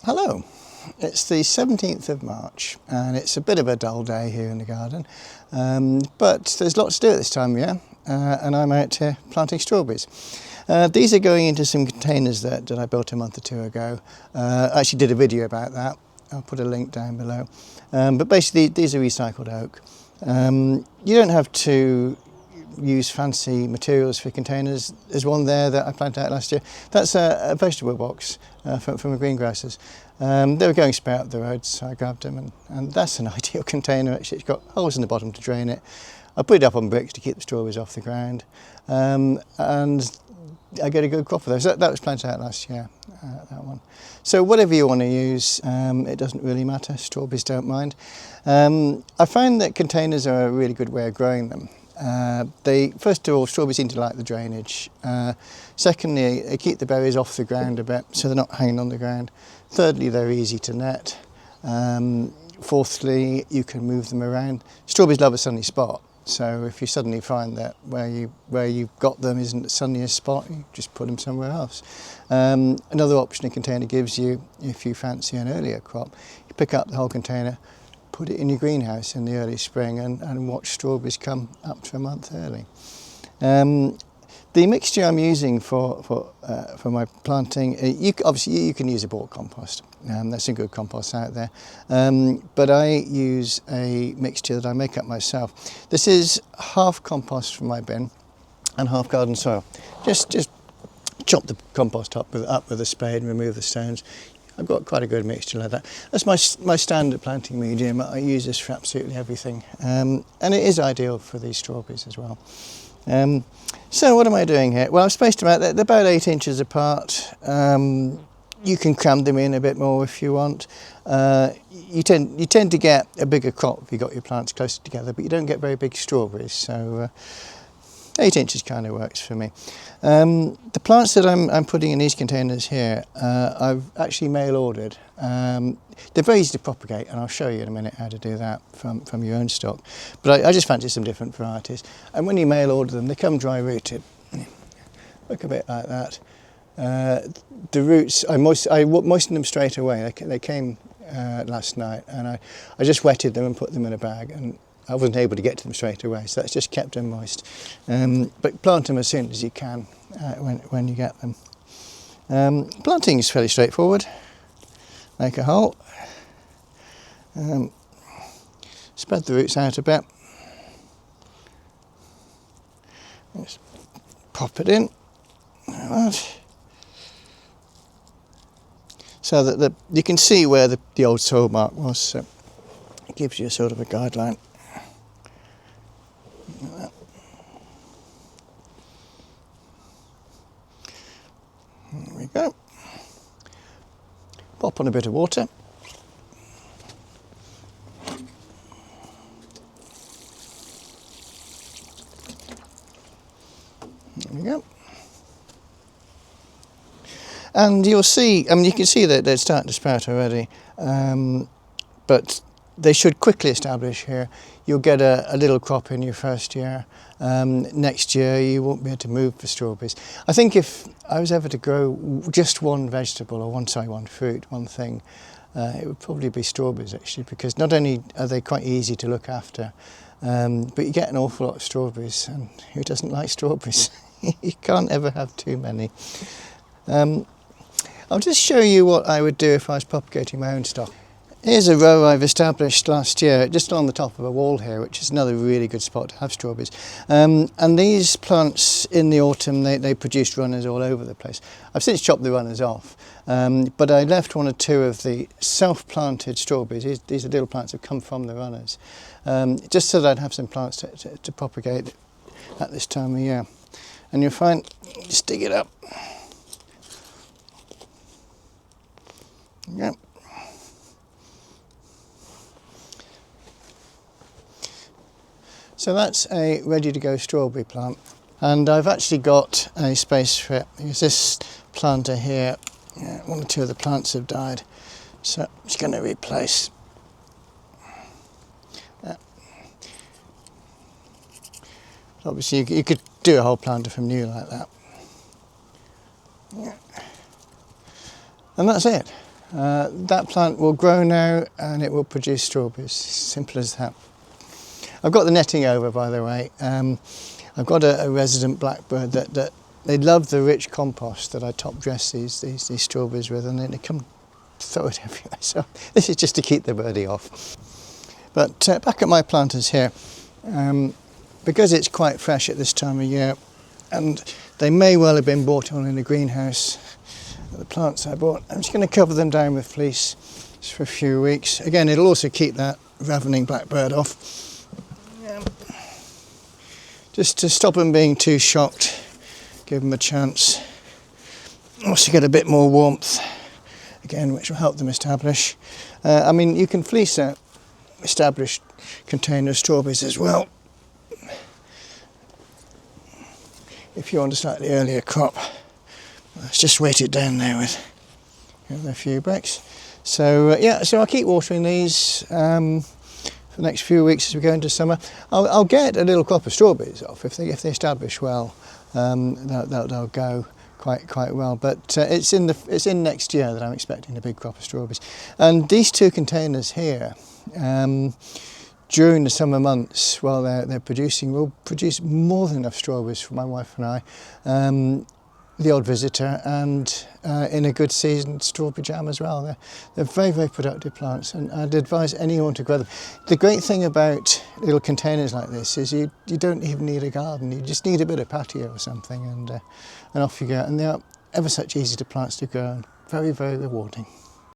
Hello, it's the 17th of March and it's a bit of a dull day here in the garden, but there's lots to do at this time of year and I'm out here planting strawberries. These are going into some containers that I built a month or two ago. I actually did a video about that. I'll put a link down below. But basically these are recycled oak. You don't have to use fancy materials for containers. There's one there that I planted out last year. That's a vegetable box from a greengrocers. They were going spare up the road, so I grabbed them, and that's an ideal container. Actually, it's got holes in the bottom to drain it. I put it up on bricks to keep the strawberries off the ground, and I get a good crop of those. That was planted out last year, that one. So whatever you want to use, it doesn't really matter. Strawberries don't mind. I find that containers are a really good way of growing them. First of all, strawberries seem to like the drainage. Secondly, they keep the berries off the ground a bit, so they're not hanging on the ground. Thirdly, they're easy to net. Fourthly, you can move them around. Strawberries love a sunny spot, so if you suddenly find that where you've got them isn't the sunniest spot, you just put them somewhere else. Another option a container gives you, if you fancy an earlier crop, you pick up the whole container, put it in your greenhouse in the early spring and watch strawberries come up to a month early. The mixture I'm using for my planting, obviously you can use a bought compost. There's some good compost out there, but I use a mixture that I make up myself. This is half compost from my bin and half garden soil. Just chop the compost up with a spade and remove the stones. I've got quite a good mixture like that. That's my standard planting medium. I use this for absolutely everything, and it is ideal for these strawberries as well. So what am I doing here? Well, I've spaced them out. They're about 8 inches apart. You can cram them in a bit more if you want. You tend to get a bigger crop if you've got your plants closer together, but you don't get very big strawberries. So 8 inches kind of works for me. The plants that I'm putting in these containers here, I've actually mail ordered. They're very easy to propagate, and I'll show you in a minute how to do that from your own stock. But I just fancy some different varieties. And when you mail order them, they come dry rooted. Look a bit like that. The roots, I moistened them straight away. They came last night, and I just wetted them and put them in a bag. And I wasn't able to get to them straight away, so that's just kept them moist. But plant them as soon as you can when you get them. Planting is fairly straightforward. Make a hole, spread the roots out a bit, just pop it in, like that. So that you can see where the old soil mark was, so it gives you a sort of a guideline. There we go. Pop on a bit of water. There we go. And you'll see, you can see that they're starting to sprout already, but they should quickly establish here. You'll get a little crop in your first year. Next year you won't be able to move for strawberries. I think if I was ever to grow just one vegetable, or one fruit, one thing, it would probably be strawberries actually, because not only are they quite easy to look after, but you get an awful lot of strawberries, and who doesn't like strawberries? You can't ever have too many. I'll just show you what I would do if I was propagating my own stock. Here's a row I've established last year, just on the top of a wall here, which is another really good spot to have strawberries. And these plants in the autumn, they produced runners all over the place. I've since chopped the runners off, but I left one or two of the self-planted strawberries. These are little plants that come from the runners, just so that I'd have some plants to propagate at this time of year. And you'll find, just dig it up. Yep. So that's a ready to go strawberry plant, and I've actually got a space for it because this planter here, one or two of the plants have died, so I'm just going to replace that. Obviously you could do a whole planter from new like that. Yeah. And that's it. that plant will grow now and it will produce strawberries. Simple as that. I've got the netting over, by the way. I've got a resident blackbird that they love the rich compost that I top dress these strawberries with, and then they come throw it everywhere. So this is just to keep the birdie off. But back at my planters here, because it's quite fresh at this time of year, and they may well have been bought on in a greenhouse, the plants I bought, I'm just going to cover them down with fleece just for a few weeks. Again, it'll also keep that ravening blackbird off. Just to stop them being too shocked, give them a chance. Also get a bit more warmth, again, which will help them establish. I mean, you can fleece a established container of strawberries as well, if you want a slightly earlier crop. Let's just weight it down there with a few bricks. So yeah, so I'll keep watering these for the next few weeks as we go into summer. I'll get a little crop of strawberries off if they establish well. They'll go quite well, but it's in next year that I'm expecting a big crop of strawberries. And these two containers here, during the summer months while they're producing, will produce more than enough strawberries for my wife and I, the odd visitor, and in a good season, strawberry jam as well. They're very, very productive plants, and I'd advise anyone to grow them. The great thing about little containers like this is you don't even need a garden. You just need a bit of patio or something, and off you go. And they are ever such easy to plants to grow, and very, very rewarding.